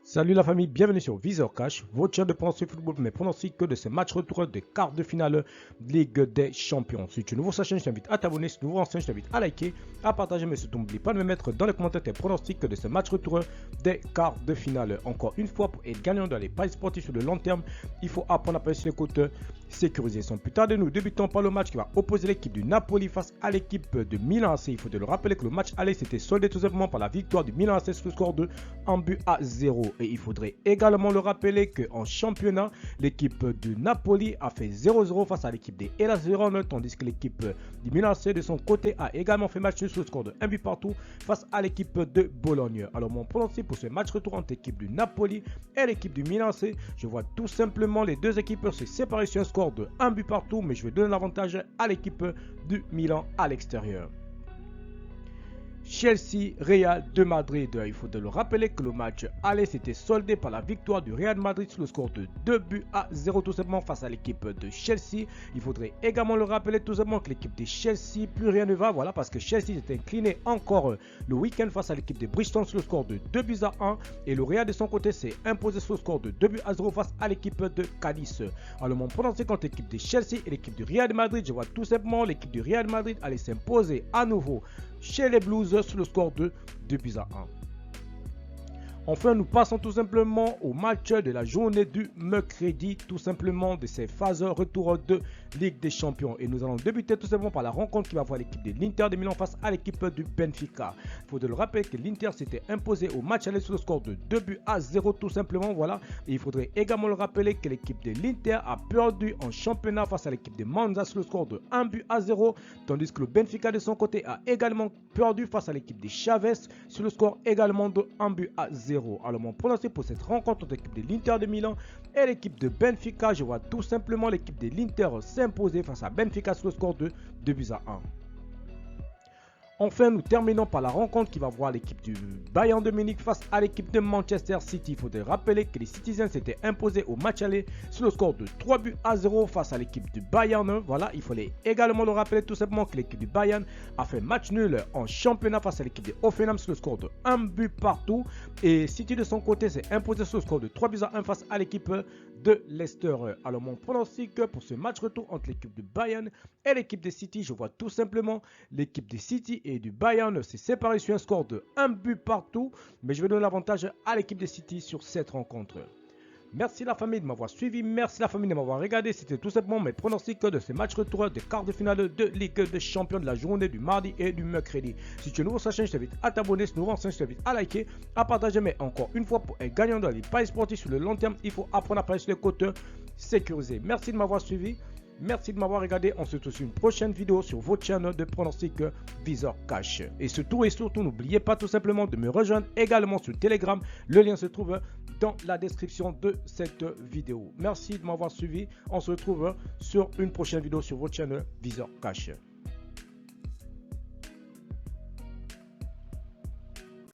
Salut la famille, bienvenue sur Viseur Cash, votre chaîne de pronostic football, mais pronostic que de ces matchs retour des quarts de finale Ligue des Champions. Si tu es nouveau sur la chaîne, je t'invite à t'abonner. Si tu es nouveau en chaîne, je t'invite à liker, à partager, mais surtout n'oublie pas de me mettre dans les commentaires tes pronostics de ces matchs retour des quarts de finale. Encore une fois, pour être gagnant dans les paris sportifs sur le long terme, il faut apprendre à parier sur les côtes sécurisées. Sans plus tarder, nous débutons par le match qui va opposer l'équipe du Napoli face à l'équipe de Milan AC. Il faut de le rappeler que le match aller s'était soldé tout simplement par la victoire du Milan AC sur le score de 1-0. Et il faudrait également le rappeler qu'en championnat, l'équipe du Napoli a fait 0-0 face à l'équipe des Hellas Vérone, tandis que l'équipe du Milan AC de son côté a également fait match nul sur le score de 1 but partout face à l'équipe de Bologne. Alors mon pronostic pour ce match retour entre l'équipe du Napoli et l'équipe du Milan AC, je vois tout simplement les deux équipes se séparer sur un score de 1 but partout, mais je vais donner l'avantage à l'équipe du Milan à l'extérieur. Chelsea, Real de Madrid. Il faut de le rappeler que le match aller s'était soldé par la victoire du Real Madrid sur le score de 2-0 tout simplement face à l'équipe de Chelsea. Il faudrait également le rappeler tout simplement que l'équipe de Chelsea, plus rien ne va, voilà, parce que Chelsea s'est incliné encore le week-end face à l'équipe de Bridgestone sur le score de 2-1 et le Real de son côté s'est imposé sur le score de 2-0 face à l'équipe de Cadiz. Alors mon pronostic entre l'équipe de Chelsea et l'équipe du Real de Madrid, je vois tout simplement l'équipe du Real de Madrid aller s'imposer à nouveau chez les Blues sur le score de 2-1. Enfin, nous passons tout simplement au match de la journée du mercredi, tout simplement de ces phases retour de Ligue des Champions. Et nous allons débuter tout simplement par la rencontre qui va voir l'équipe de l'Inter de Milan face à l'équipe du Benfica. Il faut de le rappeler que l'Inter s'était imposé au match aller sur le score de 2-0 tout simplement, voilà. Et il faudrait également le rappeler que l'équipe de l'Inter a perdu en championnat face à l'équipe de Monza sur le score de 1-0, tandis que le Benfica de son côté a également perdu face à l'équipe de Chavez sur le score également de 1-0. Alors mon pronostic pour cette rencontre entre l'équipe de l'Inter de Milan et l'équipe de Benfica, je vois tout simplement l'équipe de l'Inter s'imposer face à Benfica sur le score de 2-1. Enfin, nous terminons par la rencontre qui va voir l'équipe du Bayern de Munich face à l'équipe de Manchester City. Il faudrait rappeler que les Citizens s'étaient imposés au match aller sur le score de 3-0 face à l'équipe du Bayern. Voilà, il fallait également le rappeler tout simplement que l'équipe du Bayern a fait match nul en championnat face à l'équipe de Hoffenheim sur le score de 1 but partout. Et City de son côté s'est imposé sur le score de 3-1 face à l'équipe de Leicester. Alors mon pronostic pour ce match retour entre l'équipe du Bayern et l'équipe de City, je vois tout simplement l'équipe de City et du Bayern s'est séparé sur un score de 1 but partout, mais je vais donner l'avantage à l'équipe de City sur cette rencontre. Merci la famille de m'avoir suivi, merci la famille de m'avoir regardé. C'était tout simplement mes pronostics de ces matchs retour des quarts de finale de Ligue des Champions de la journée du mardi et du mercredi. Si tu es nouveau sur la chaîne, je t'invite à t'abonner. Si tu es nouveau sur la chaîne, je t'invite à liker, à partager. Mais encore une fois, pour être gagnant dans les paris sportifs sur le long terme, il faut apprendre à parier sur les côtes sécurisées. Merci de m'avoir suivi. Merci de m'avoir regardé. On se retrouve sur une prochaine vidéo sur votre chaîne de pronostic Viseur Cash. Et surtout, n'oubliez pas tout simplement de me rejoindre également sur Telegram. Le lien se trouve dans la description de cette vidéo. Merci de m'avoir suivi. On se retrouve sur une prochaine vidéo sur votre chaîne Viseur Cash.